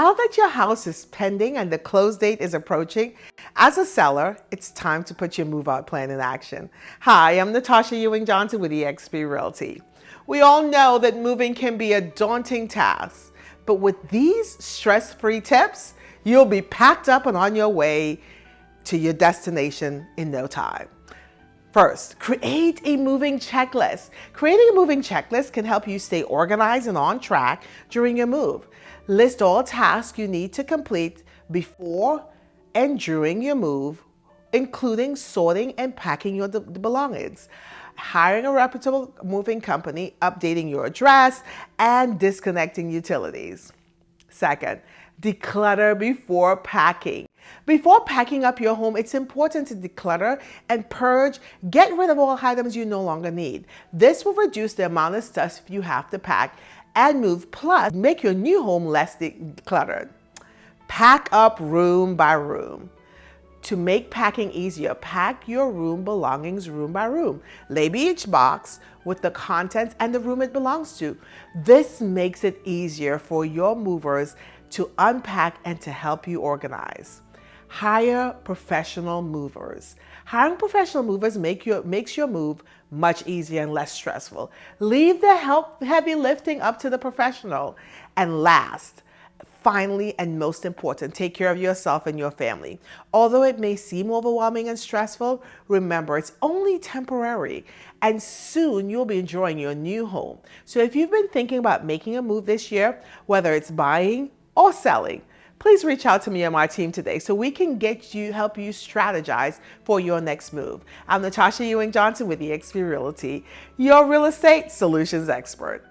Now that your house is pending and the close date is approaching, as a seller, it's time to put your move-out plan in action. Hi, I'm 𝙁𝙖𝙩𝙖𝙩𝙗 with 𝙁 Realty. We all know that moving can be a daunting task, but with these stress-free tips, you'll be packed up and on your way to your destination in no time. First, create a moving checklist. Creating a moving checklist can help you stay organized and on track during your move. List all tasks you need to complete before and during your move, including sorting and packing your belongings, hiring a reputable moving company, updating your address, and disconnecting utilities. Second, declutter before packing. Before packing up your home, it's important to declutter and purge, get rid of all items you no longer need. This will reduce the amount of stuff you have to pack and move, plus make your new home less decluttered. Pack up room by room. To make packing easier, pack your room belongings room by room. Label each box with the contents and the room it belongs to. This makes it easier for your movers to unpack and to help you organize. Hire professional movers. Hiring professional movers makes your move much easier and less stressful. Leave the heavy lifting up to the professional. And last, finally, and most important, take care of yourself and your family. Although it may seem overwhelming and stressful, remember it's only temporary, and soon you'll be enjoying your new home. So if you've been thinking about making a move this year, whether it's buying or selling, please reach out to me and my team today so we can help you strategize for your next move. I'm 𝙁𝙗𝙩𝙖𝙩𝙗 with 𝙁 Realty, your real estate solutions expert.